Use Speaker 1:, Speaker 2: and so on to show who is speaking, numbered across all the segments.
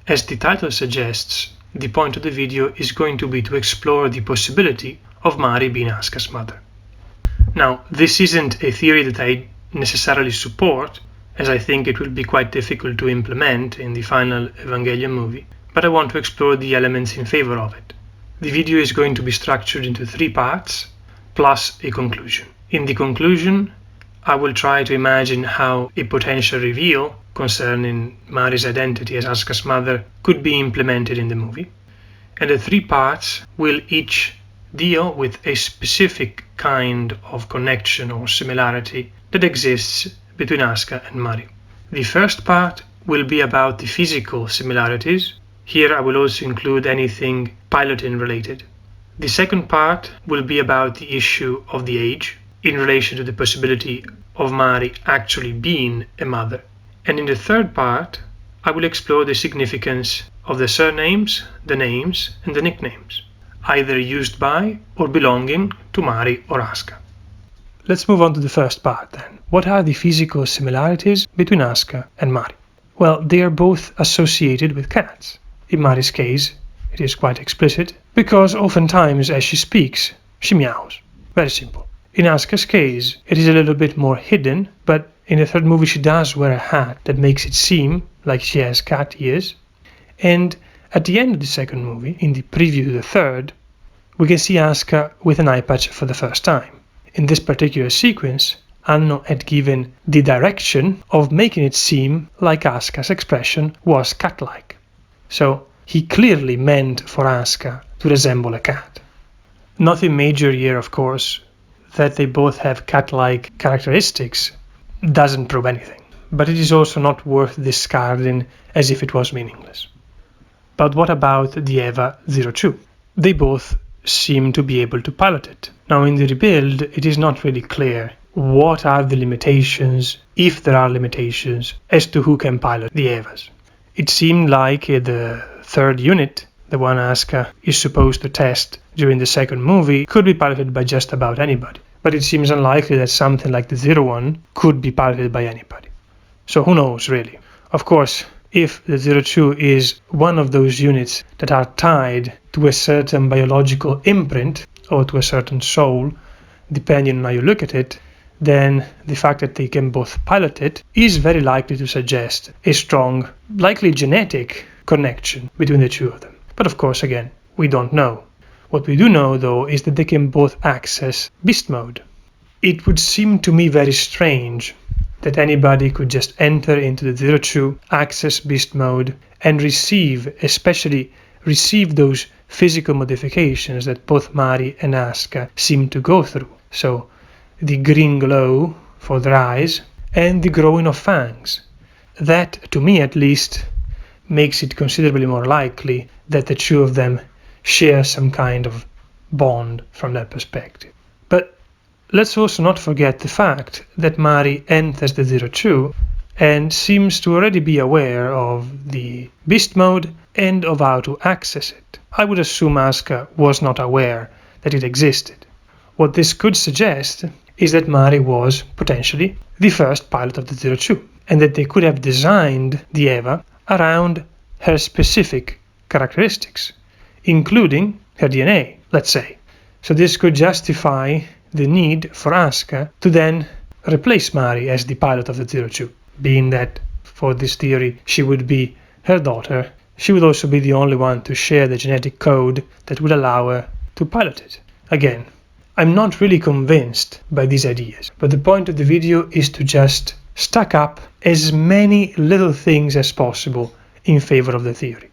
Speaker 1: As the title suggests, the point of the video is going to be to explore the possibility of Mari being Asuka's mother. Now, this isn't a theory that I necessarily support, as I think it will be quite difficult to implement in the final Evangelion movie, but I want to explore the elements in favor of it. The video is going to be structured into 3 parts, plus a conclusion. In the conclusion, I will try to imagine how a potential reveal concerning Mari's identity as Asuka's mother could be implemented in the movie. And the 3 parts will each deal with a specific kind of connection or similarity that exists between Asuka and Mari. The first part will be about the physical similarities. Here I will also include anything piloting related. The second part will be about the issue of the age in relation to the possibility of Mari actually being a mother. And in the third part, I will explore the significance of the surnames, the names, and the nicknames, either used by or belonging to Mari or Asuka. Let's move on to the first part then. What are the physical similarities between Asuka and Mari? Well, they are both associated with cats. In Mari's case, it is quite explicit, because oftentimes as she speaks, she meows. Very simple. In Asuka's case, it is a little bit more hidden, but in the third movie she does wear a hat that makes it seem like she has cat ears. And at the end of the second movie, in the preview to the third, we can see Asuka with an eye patch for the first time. In this particular sequence, Anno had given the direction of making it seem like Asuka's expression was cat-like. So he clearly meant for Asuka to resemble a cat. Nothing major here, of course. That they both have cat-like characteristics doesn't prove anything, but it is also not worth discarding as if it was meaningless. But what about the EVA 02? They both seem to be able to pilot it. Now in the rebuild, it is not really clear what are the limitations, if there are limitations, as to who can pilot the EVAs. It seemed like the third unit, the one Asuka is supposed to test during the second movie, could be piloted by just about anybody. But it seems unlikely that something like the 01 could be piloted by anybody. So who knows, really? Of course, if the 02 is one of those units that are tied to a certain biological imprint or to a certain soul, depending on how you look at it, then the fact that they can both pilot it is very likely to suggest a strong, likely genetic connection between the two of them. But of course, again, we don't know. What we do know, though, is that they can both access beast mode. It would seem to me very strange that anybody could just enter into the 02, access beast mode, and especially receive those physical modifications that both Mari and Asuka seem to go through. So, the green glow for their eyes and the growing of fangs. That, to me at least, makes it considerably more likely that the two of them share some kind of bond from that perspective. But let's also not forget the fact that Mari enters the 02 and seems to already be aware of the beast mode and of how to access it. I would assume Asuka was not aware that it existed. What this could suggest is that Mari was potentially the first pilot of the 02, and that they could have designed the EVA around her specific characteristics, including her DNA, let's say. So this could justify the need for Asuka to then replace Mari as the pilot of the 02, being that, for this theory, she would be her daughter. She would also be the only one to share the genetic code that would allow her to pilot it. Again, I'm not really convinced by these ideas, but the point of the video is to just stack up as many little things as possible in favor of the theory.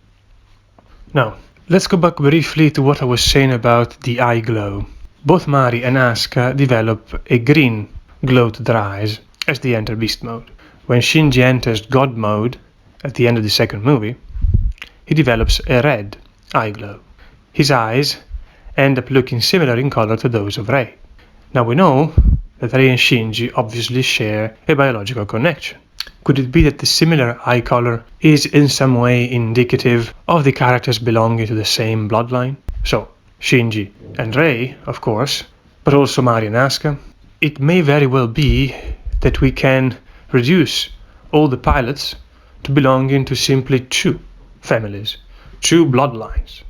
Speaker 1: Now, let's go back briefly to what I was saying about the eye glow. Both Mari and Asuka develop a green glow to their eyes as they enter beast mode. When Shinji enters God mode at the end of the second movie, he develops a red eye glow. His eyes end up looking similar in color to those of Rei. Now we know that Rei and Shinji obviously share a biological connection. Could it be that the similar eye color is in some way indicative of the characters belonging to the same bloodline? So, Shinji and Rei, of course, but also Mari and Asuka. It may very well be that we can reduce all the pilots to belonging to simply two families, two bloodlines.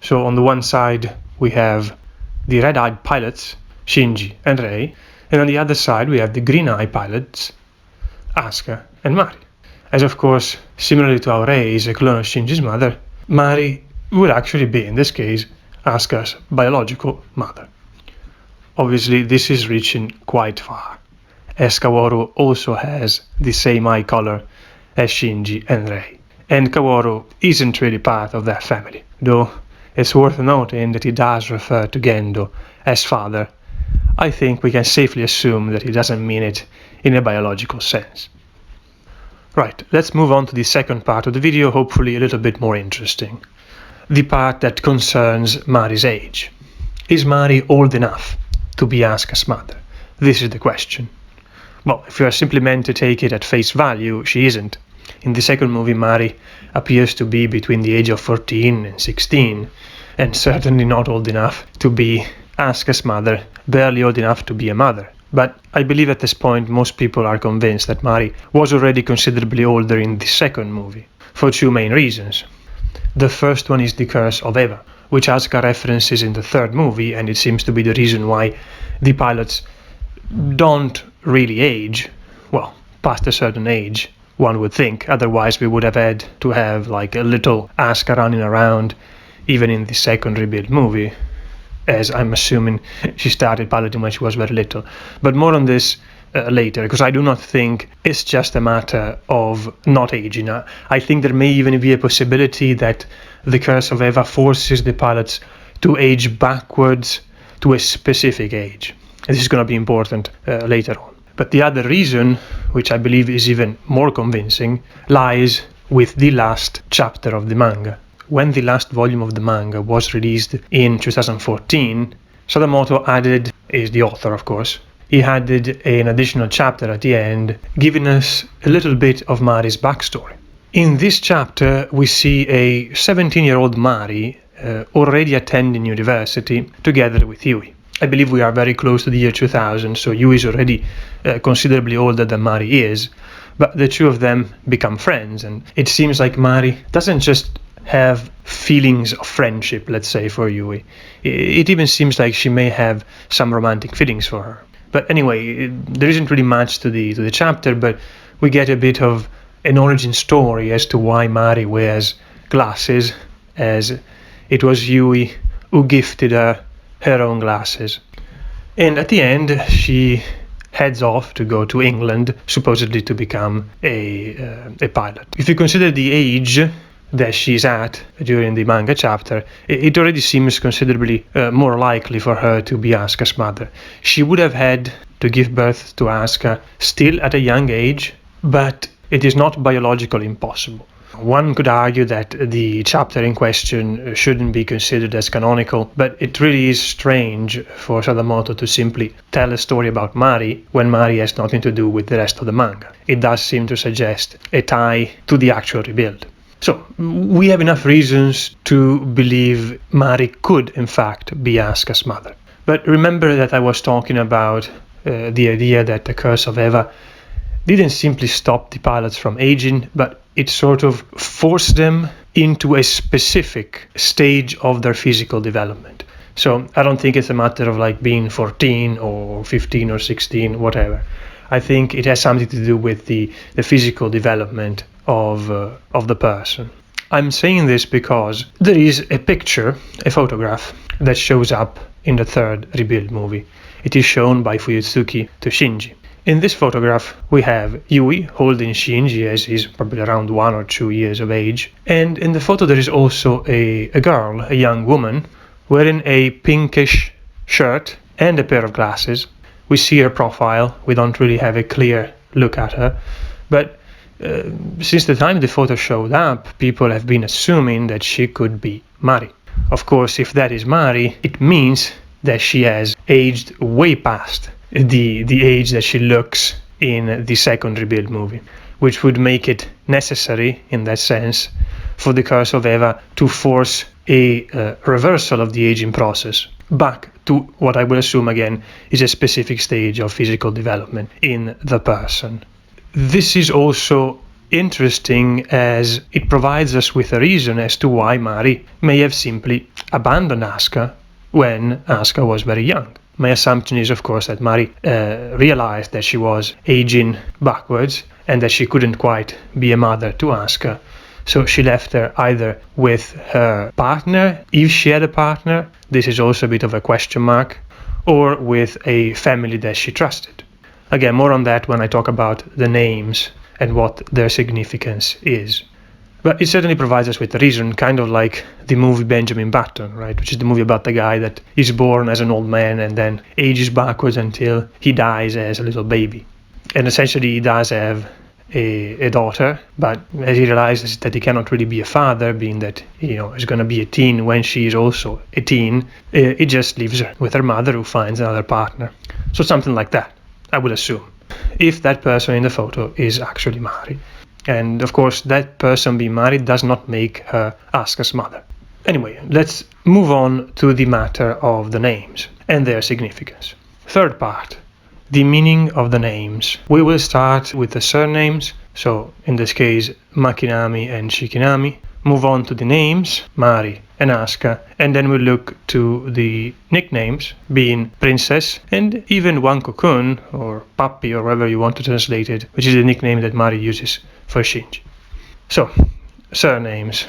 Speaker 1: So on the one side we have the red-eyed pilots, Shinji and Rei, and on the other side we have the green-eyed pilots, Asuka and Mari. As of course, similarly to how Rei is a clone of Shinji's mother, Mari would actually be, in this case, Asuka's biological mother. Obviously, this is reaching quite far, as Kaworu also has the same eye color as Shinji and Rei. And Kaworu isn't really part of that family, though it's worth noting that he does refer to Gendo as father. I think we can safely assume that he doesn't mean it in a biological sense. Right, let's move on to the second part of the video, hopefully a little bit more interesting. The part that concerns Mari's age. Is Mari old enough to be Asuka's mother? This is the question. Well, if you are simply meant to take it at face value, she isn't. In the second movie, Mari appears to be between the age of 14 and 16, and certainly not old enough to be Asuka's mother, barely old enough to be a mother. But I believe at this point most people are convinced that Mari was already considerably older in the second movie, for two main reasons. The first one is the Curse of Eva, which Asuka references in the third movie, and it seems to be the reason why the pilots don't really age, well, past a certain age, one would think. Otherwise we would have had to have like a little Asuka running around even in the second rebuild movie, as I'm assuming she started piloting when she was very little. But more on this later, because I do not think it's just a matter of not aging. I think there may even be a possibility that the Curse of Eva forces the pilots to age backwards to a specific age. This is going to be important later on. But the other reason, which I believe is even more convincing, lies with the last chapter of the manga. When the last volume of the manga was released in 2014, Sadamoto added, is the author of course, he added an additional chapter at the end, giving us a little bit of Mari's backstory. In this chapter we see a 17-year-old Mari already attending university together with Yui. I believe we are very close to the year 2000, so Yui is already considerably older than Mari is, but the two of them become friends, and it seems like Mari doesn't just have feelings of friendship, let's say, for Yui. It even seems like she may have some romantic feelings for her. But anyway, there isn't really much to the chapter, but we get a bit of an origin story as to why Mari wears glasses, as it was Yui who gifted her own glasses. And at the end, she heads off to go to England, supposedly to become a pilot. If you consider the age that she's at during the manga chapter, it already seems considerably more likely for her to be Asuka's mother. She would have had to give birth to Asuka still at a young age, but it is not biologically impossible. One could argue that the chapter in question shouldn't be considered as canonical, but it really is strange for Sadamoto to simply tell a story about Mari when Mari has nothing to do with the rest of the manga. It does seem to suggest a tie to the actual rebuild. So, we have enough reasons to believe Mari could, in fact, be Asuka's mother. But remember that I was talking about the idea that the Curse of Eva didn't simply stop the pilots from aging, but it sort of forced them into a specific stage of their physical development. So, I don't think it's a matter of like being 14 or 15 or 16, whatever. I think it has something to do with the physical development of the person. I'm saying this because there is a picture, a photograph, that shows up in the third rebuild movie. It is shown by Fuyutsuki to Shinji. In this photograph we have Yui holding Shinji as he's probably around 1 or 2 years of age, and in the photo there is also a girl, a young woman, wearing a pinkish shirt and a pair of glasses. We see her profile, we don't really have a clear look at her, but since the time the photo showed up, people have been assuming that she could be Mari. Of course, if that is Mari, it means that she has aged way past the age that she looks in the second rebuild movie, which would make it necessary, in that sense, for the Curse of Eva to force a reversal of the aging process back to what I will assume again is a specific stage of physical development in the person. This is also interesting as it provides us with a reason as to why Mari may have simply abandoned Asuka when Asuka was very young. My assumption is, of course, that Mari realized that she was aging backwards and that she couldn't quite be a mother to Asuka. So she left her either with her partner, if she had a partner, this is also a bit of a question mark, or with a family that she trusted. Again, more on that when I talk about the names and what their significance is. But it certainly provides us with a reason, kind of like the movie Benjamin Button, right? Which is the movie about the guy that is born as an old man and then ages backwards until he dies as a little baby. And essentially he does have a daughter, but as he realizes that he cannot really be a father, being that he's going to be a teen when she is also a teen, he just leaves her with her mother, who finds another partner. So something like that, I would assume, if that person in the photo is actually Mari. And of course, that person being Mari does not make her Asuka's mother. Anyway, let's move on to the matter of the names and their significance. Third part, the meaning of the names. We will start with the surnames, so in this case Makinami and Shikinami, move on to the names, Mari and Asuka, and then we'll look to the nicknames, being Princess and even Wanko-kun or Papi or however you want to translate it, which is the nickname that Mari uses for Shinji. So, surnames.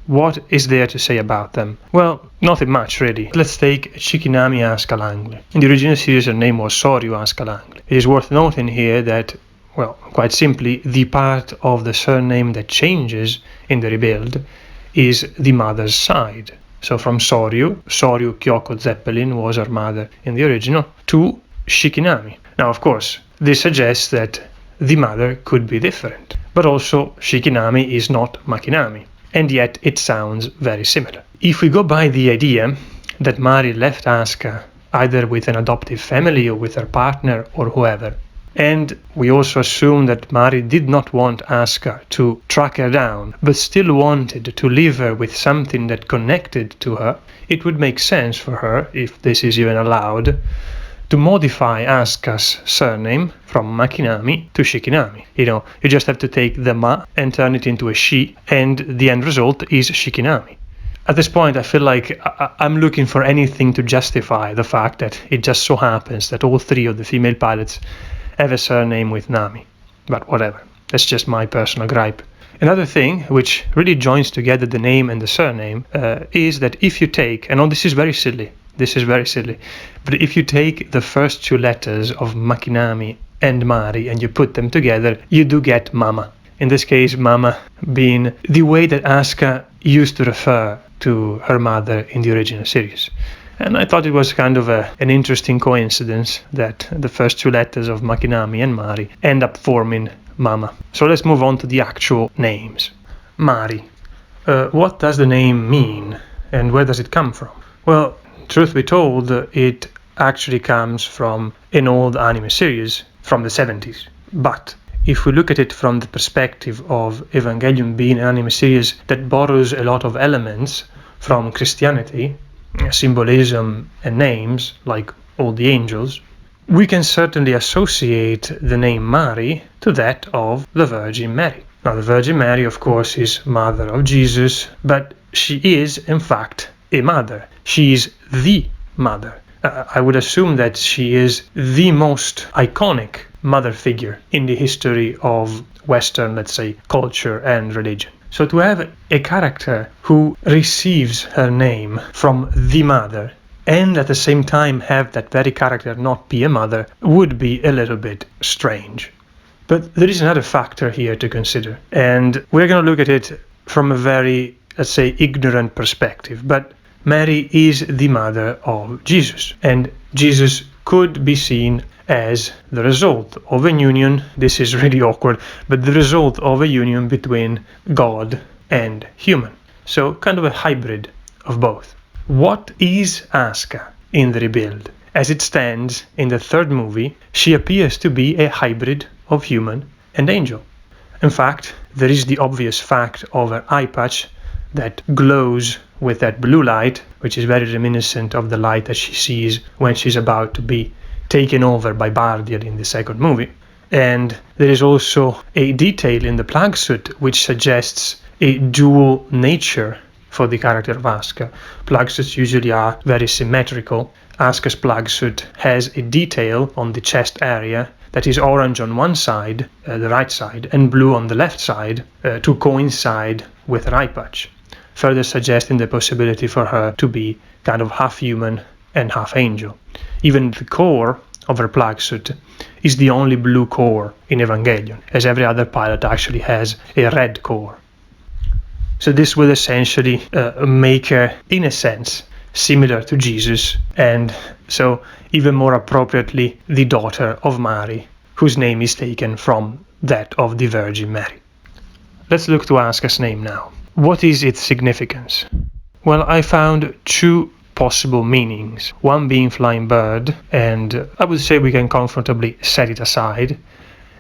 Speaker 1: What is there to say about them? Well, nothing much really. Let's take Shikinami Asuka Langley. In the original series her name was Soryu Asuka Langley. It is worth noting here that, well, quite simply, the part of the surname that changes in the rebuild is the mother's side. So from Soryu Kyoko Zeppelin was her mother in the original, to Shikinami. Now, of course, this suggests that the mother could be different, but also Shikinami is not Makinami, and yet it sounds very similar. If we go by the idea that Mari left Asuka either with an adoptive family or with her partner or whoever, and we also assume that Mari did not want Asuka to track her down, but still wanted to leave her with something that connected to her, it would make sense for her, if this is even allowed, to modify Asuka's surname from Makinami to Shikinami. You just have to take the Ma and turn it into a Shi, and the end result is Shikinami. At this point, I feel like I'm looking for anything to justify the fact that it just so happens that all three of the female pilots have a surname with Nami. But whatever, that's just my personal gripe. Another thing which really joins together the name and the surname is that if you take, and this is very silly, but if you take the first two letters of Makinami and Mari and you put them together, you do get Mama. In this case, Mama being the way that Asuka used to refer to her mother in the original series. And I thought it was kind of an interesting coincidence that the first two letters of Makinami and Mari end up forming Mama. So let's move on to the actual names. Mari. What does the name mean and where does it come from? Well, truth be told, it actually comes from an old anime series from the 70s. But if we look at it from the perspective of Evangelion being an anime series that borrows a lot of elements from Christianity, symbolism and names, like all the angels, we can certainly associate the name Mari to that of the Virgin Mary. Now, the Virgin Mary, of course, is mother of Jesus, but she is, in fact, a mother. She is the mother. I would assume that she is the most iconic mother figure in the history of Western, let's say, culture and religion. So to have a character who receives her name from the mother and at the same time have that very character not be a mother would be a little bit strange. But there is another factor here to consider, and we're going to look at it from a very, let's say, ignorant perspective. But Mary is the mother of Jesus, and Jesus could be seen as the result of a union, this is really awkward, but the result of a union between God and human. So kind of a hybrid of both. What is Asuka in the rebuild? As it stands in the third movie, she appears to be a hybrid of human and angel. In fact, there is the obvious fact of her eye patch that glows with that blue light, which is very reminiscent of the light that she sees when she's about to be taken over by Bardiel in the second movie. And there is also a detail in the plug suit which suggests a dual nature for the character of Asuka. Plug suits usually are very symmetrical. Asuka's plug suit has a detail on the chest area that is orange on one side, the right side, and blue on the left side to coincide with her eye patch, further suggesting the possibility for her to be kind of half human and half angel. Even the core of her plug suit is the only blue core in Evangelion, as every other pilot actually has a red core. So this will essentially make her, in a sense, similar to Jesus, and so even more appropriately the daughter of Mari, whose name is taken from that of the Virgin Mary. Let's look to Asuka's name now. What is its significance? Well, I found two possible meanings, one being flying bird, and I would say we can comfortably set it aside,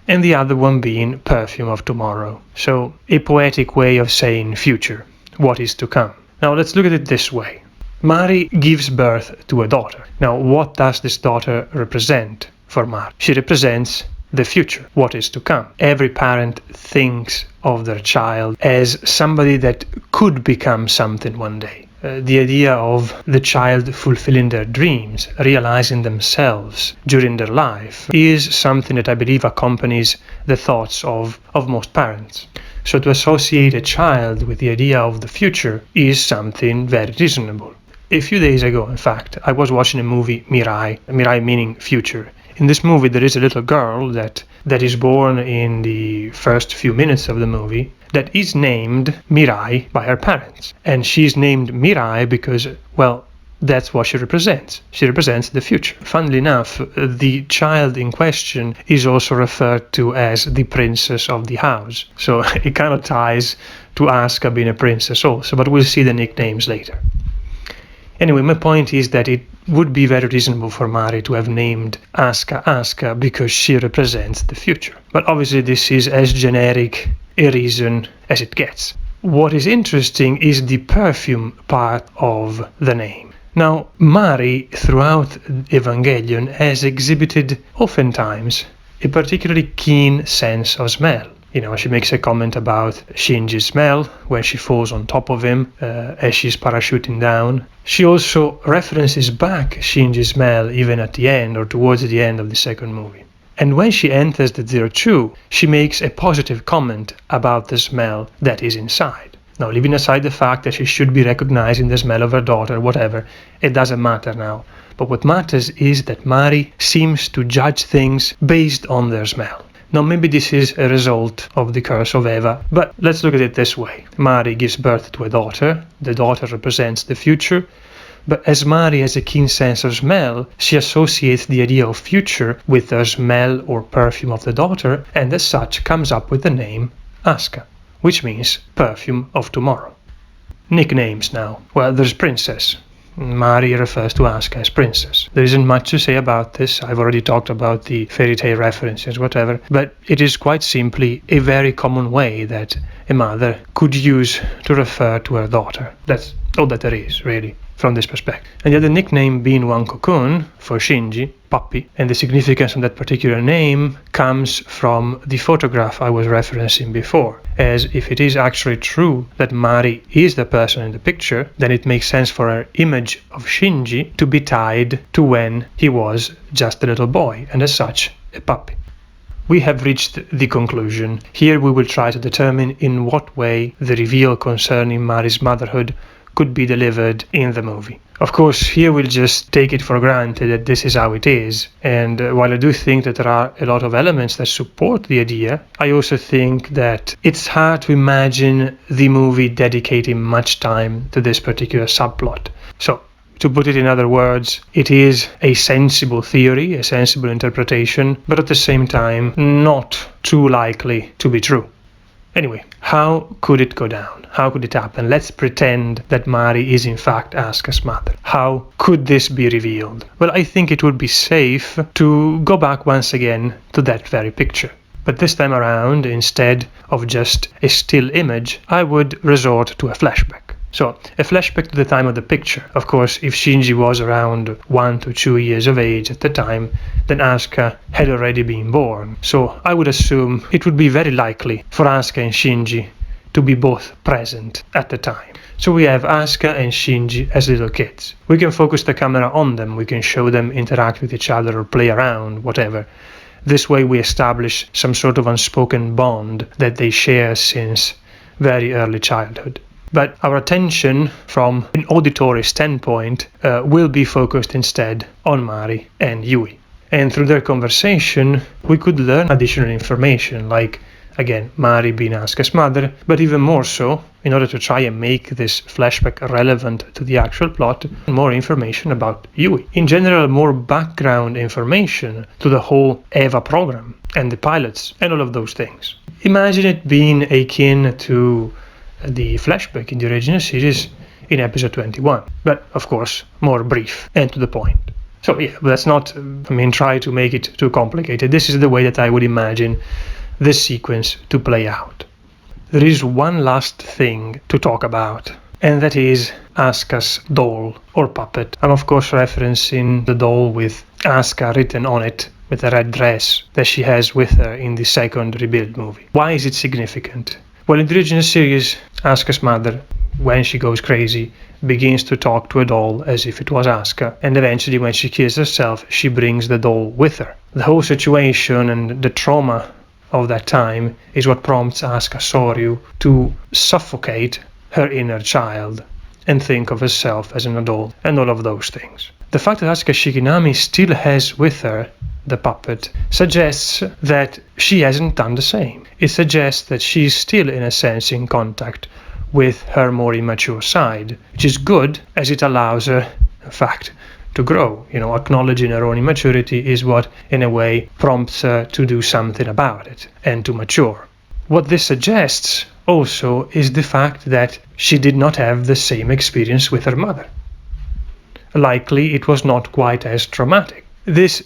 Speaker 1: and the other one being perfume of tomorrow. So a poetic way of saying future, what is to come. Now let's look at it this way. Mari gives birth to a daughter. Now what does this daughter represent for Mari? She represents the future, what is to come. Every parent thinks of their child as somebody that could become something one day. The idea of the child fulfilling their dreams, realizing themselves during their life, is something that I believe accompanies the thoughts of most parents. So to associate a child with the idea of the future is something very reasonable. A few days ago, in fact, I was watching a movie, Mirai meaning future. In this movie there is a little girl that is born in the first few minutes of the movie that is named Mirai by her parents. And she's named Mirai because, well, that's what she represents. She represents the future. Funnily enough, the child in question is also referred to as the princess of the house. So it kind of ties to Asuka being a princess also, but we'll see the nicknames later. Anyway, my point is that it would be very reasonable for Mari to have named Asuka because she represents the future. But obviously this is as generic a reason as it gets. What is interesting is the perfume part of the name. Now, Mari, throughout Evangelion, has exhibited oftentimes a particularly keen sense of smell. You know, she makes a comment about Shinji's smell when she falls on top of him as she's parachuting down. She also references back Shinji's smell even at the end or towards the end of the second movie. And when she enters the Zero Two, she makes a positive comment about the smell that is inside. Now, leaving aside the fact that she should be recognizing the smell of her daughter, whatever, it doesn't matter now. But what matters is that Mari seems to judge things based on their smell. Now, maybe this is a result of the curse of Eva, but let's look at it this way. Mari gives birth to a daughter. The daughter represents the future. But as Mari has a keen sense of smell, she associates the idea of future with the smell or perfume of the daughter, and as such comes up with the name Asuka, which means perfume of tomorrow. Nicknames now. Well, there's Princess. Mari refers to Asuka as Princess. There isn't much to say about this. I've already talked about the fairy tale references, whatever, but it is quite simply a very common way that a mother could use to refer to her daughter. That's all that there is, really, from this perspective. And yet the nickname being Wankokun for Shinji, puppy, and the significance of that particular name comes from the photograph I was referencing before, as if it is actually true that Mari is the person in the picture, then it makes sense for her image of Shinji to be tied to when he was just a little boy, and as such, a puppy. We have reached the conclusion. Here we will try to determine in what way the reveal concerning Mari's motherhood could be delivered in the movie. Of course, here we'll just take it for granted that this is how it is, and while I do think that there are a lot of elements that support the idea, I also think that it's hard to imagine the movie dedicating much time to this particular subplot. So, to put it in other words, it is a sensible theory, a sensible interpretation, but at the same time, not too likely to be true. Anyway, how could it go down? How could it happen? Let's pretend that Mari is in fact Asuka's mother. How could this be revealed? Well, I think it would be safe to go back once again to that very picture. But this time around, instead of just a still image, I would resort to a flashback. So, a flashback to the time of the picture. Of course, if Shinji was around 1 to 2 years of age at the time, then Asuka had already been born. So, I would assume it would be very likely for Asuka and Shinji to be both present at the time. So we have Asuka and Shinji as little kids. We can focus the camera on them, we can show them interact with each other or play around, whatever. This way we establish some sort of unspoken bond that they share since very early childhood. But our attention from an auditory standpoint will be focused instead on Mari and Yui. And through their conversation, we could learn additional information, like, again, Mari being Asuka's mother, but even more so, in order to try and make this flashback relevant to the actual plot, more information about Yui. In general, more background information to the whole EVA program and the pilots and all of those things. Imagine it being akin to the flashback in the original series in episode 21, but of course more brief and to the point. So yeah, let's not try to make it too complicated. This is the way that I would imagine this sequence to play out. There is one last thing to talk about, and that is Asuka's doll or puppet. I'm of course referencing the doll with Asuka written on it with a red dress that she has with her in the second Rebuild movie. Why is it significant? Well, in the original series, Asuka's mother, when she goes crazy, begins to talk to a doll as if it was Asuka, and eventually when she kills herself, she brings the doll with her. The whole situation and the trauma of that time is what prompts Asuka Soryu to suffocate her inner child and think of herself as an adult and all of those things. The fact that Asuka Shikinami still has with her the puppet suggests that she hasn't done the same. It suggests that she's still in a sense in contact with her more immature side, which is good as it allows her, in fact, to grow. Acknowledging her own immaturity is what, in a way, prompts her to do something about it and to mature. What this suggests also is the fact that she did not have the same experience with her mother. Likely it was not quite as traumatic. This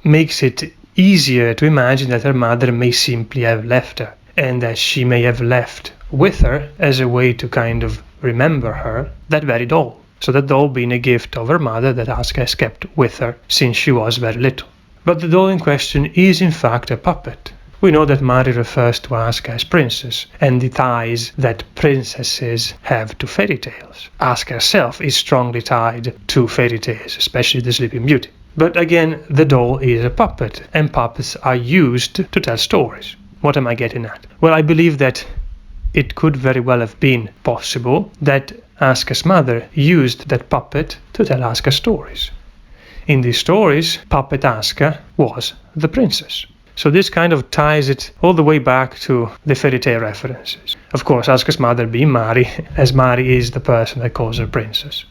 Speaker 1: makes it easier to imagine that her mother may simply have left her, and that she may have left with her as a way to kind of remember her, that very doll. So that doll being a gift of her mother that Asuka has kept with her since she was very little. But the doll in question is in fact a puppet. We know that Mari refers to Asuka as princess, and the ties that princesses have to fairy tales. Asuka herself is strongly tied to fairy tales, especially the Sleeping Beauty. But again, the doll is a puppet, and puppets are used to tell stories. What am I getting at? Well, I believe that it could very well have been possible that Asuka's mother used that puppet to tell Asuka stories. In these stories, puppet Asuka was the princess. So this kind of ties it all the way back to the fairy tale references. Of course, Asuka's mother being Mari, as Mari is the person that calls her princess.